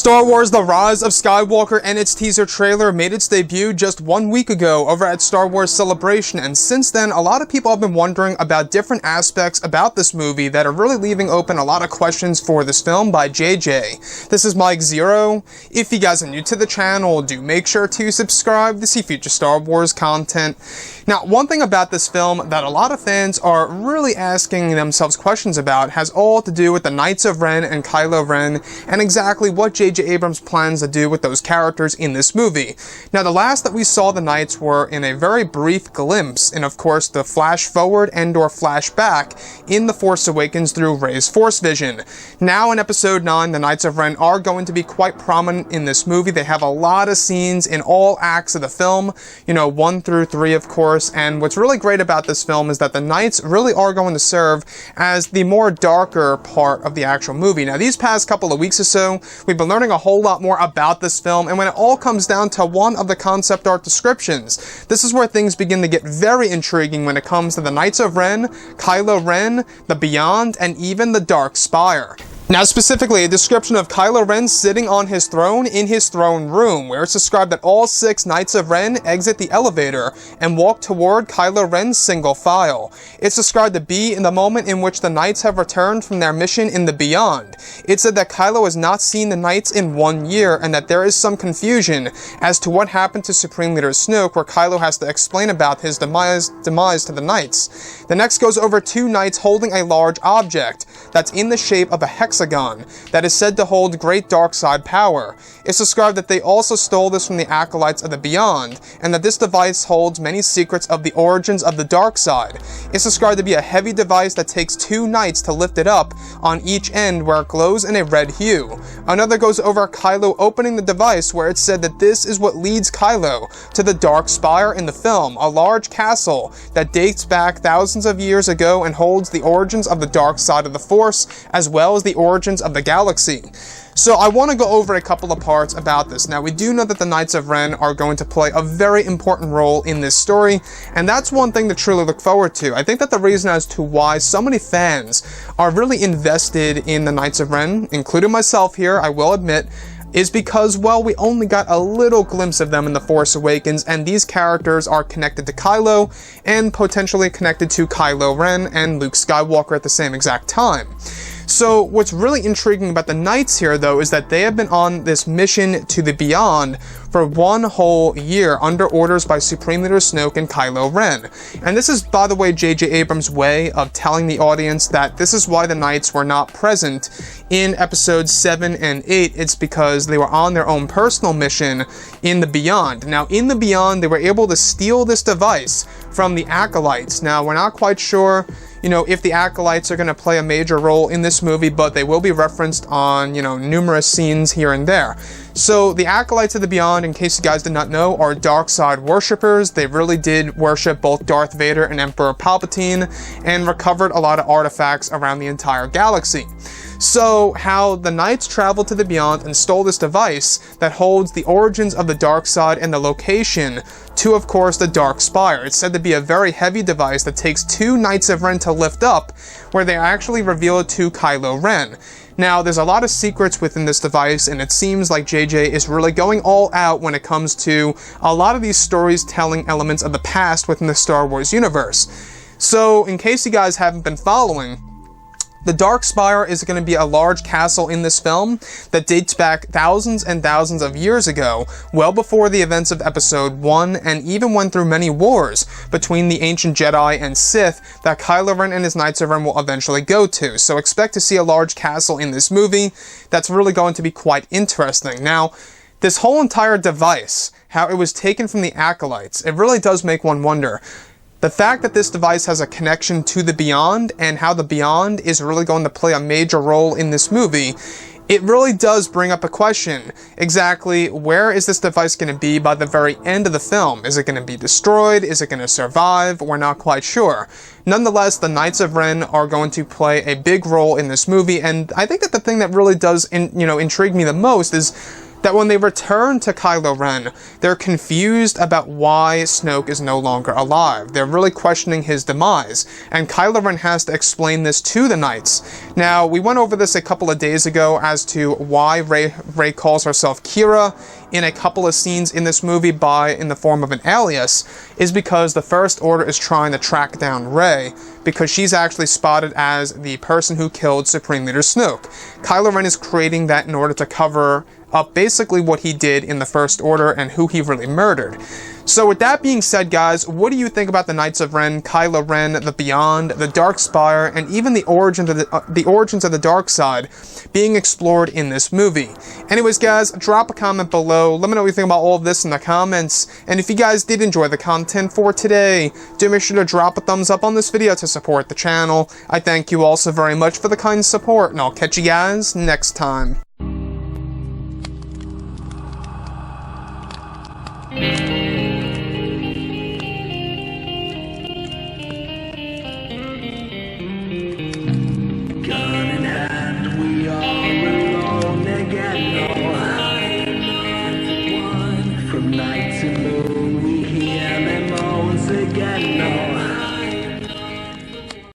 Star Wars: The Rise of Skywalker and its teaser trailer made its debut just 1 week ago over at Star Wars Celebration, and since then, a lot of people have been wondering about different aspects about this movie that are really leaving open a lot of questions for this film by JJ. This is Mike Zero. If you guys are new to the channel, do make sure to subscribe to see future Star Wars content. Now, one thing about this film that a lot of fans are really asking themselves questions about has all to do with the Knights of Ren and Kylo Ren, and exactly what J.J. Abrams plans to do with those characters in this movie. Now, the last that we saw the Knights were in a very brief glimpse, and of course the flash forward and or flash back in The Force Awakens through Rey's Force Vision. Now in Episode 9, the Knights of Ren are going to be quite prominent in this movie. They have a lot of scenes in all acts of the film, 1 through 3 of course, and what's really great about this film is that the Knights really are going to serve as the more darker part of the actual movie. Now, these past couple of weeks or so, we've been learning a whole lot more about this film, and when it all comes down to one of the concept art descriptions, this is where things begin to get very intriguing when it comes to the Knights of Ren, Kylo Ren, the Beyond, and even the Dark Spire. Now, specifically, a description of Kylo Ren sitting on his throne in his throne room, where it's described that all 6 Knights of Ren exit the elevator and walk toward Kylo Ren's single file. It's described to be in the moment in which the Knights have returned from their mission in the Beyond. It said that Kylo has not seen the Knights in 1 year, and that there is some confusion as to what happened to Supreme Leader Snoke, where Kylo has to explain about his demise to the Knights. The next goes over 2 Knights holding a large object that's in the shape of a hexagon that is said to hold great dark side power. It's described that they also stole this from the acolytes of the Beyond, and that this device holds many secrets of the origins of the dark side. It's described to be a heavy device that takes 2 Knights to lift it up on each end, where it glows in a red hue. Another goes over Kylo opening the device, where it's said that this is what leads Kylo to the Dark Spire in the film, a large castle that dates back thousands of years ago and holds the origins of the dark side of the Force, as well as the origins of the galaxy. So I want to go over a couple of parts about this. Now, we do know that the Knights of Ren are going to play a very important role in this story, and that's one thing to truly look forward to. I think that the reason as to why so many fans are really invested in the Knights of Ren, including myself here, I will admit, is because, well, we only got a little glimpse of them in The Force Awakens, and these characters are connected to Kylo, and potentially connected to Kylo Ren and Luke Skywalker at the same exact time. So what's really intriguing about the Knights here, though, is that they have been on this mission to the Beyond for 1 whole year under orders by Supreme Leader Snoke and Kylo Ren. And this is, by the way, J.J. Abrams' way of telling the audience that this is why the Knights were not present in Episodes 7 and 8. It's because they were on their own personal mission in the Beyond. Now, in the Beyond, they were able to steal this device from the acolytes. Now, we're not quite sure if the acolytes are going to play a major role in this movie, but they will be referenced on, numerous scenes here and there. So the acolytes of the Beyond, in case you guys did not know, are dark side worshippers. They really did worship both Darth Vader and Emperor Palpatine, and recovered a lot of artifacts around the entire galaxy. So, how the Knights traveled to the Beyond and stole this device that holds the origins of the dark side and the location to, of course, the Dark Spire. It's said to be a very heavy device that takes 2 Knights of Ren to lift up, where they actually reveal it to Kylo Ren. Now, there's a lot of secrets within this device, and it seems like JJ is really going all out when it comes to a lot of these stories telling elements of the past within the Star Wars universe. So, in case you guys haven't been following, the Dark Spire is going to be a large castle in this film that dates back thousands and thousands of years ago, well before the events of Episode 1, and even went through many wars between the ancient Jedi and Sith that Kylo Ren and his Knights of Ren will eventually go to. So expect to see a large castle in this movie that's really going to be quite interesting. Now, this whole entire device, how it was taken from the acolytes, it really does make one wonder. The fact that this device has a connection to the Beyond, and how the Beyond is really going to play a major role in this movie, it really does bring up a question. Exactly where is this device going to be by the very end of the film? Is it going to be destroyed? Is it going to survive? We're not quite sure. Nonetheless, the Knights of Ren are going to play a big role in this movie, and I think that the thing that really does intrigue me the most is that when they return to Kylo Ren, they're confused about why Snoke is no longer alive. They're really questioning his demise, and Kylo Ren has to explain this to the Knights. Now, we went over this a couple of days ago as to why Rey calls herself Kira in a couple of scenes in this movie in the form of an alias, is because the First Order is trying to track down Rey, because she's actually spotted as the person who killed Supreme Leader Snoke. Kylo Ren is creating that in order to cover up basically what he did in the First Order and who he really murdered. So with that being said, guys, what do you think about the Knights of Ren, Kylo Ren, the Beyond, the Dark Spire, and even the origins of the dark side being explored in this movie? Anyways, guys, drop a comment below. Let me know what you think about all of this in the comments. And if you guys did enjoy the content for today, do make sure to drop a thumbs up on this video to support the channel. I thank you all so very much for the kind support, and I'll catch you guys next time. From night to moon, we hear them moans again.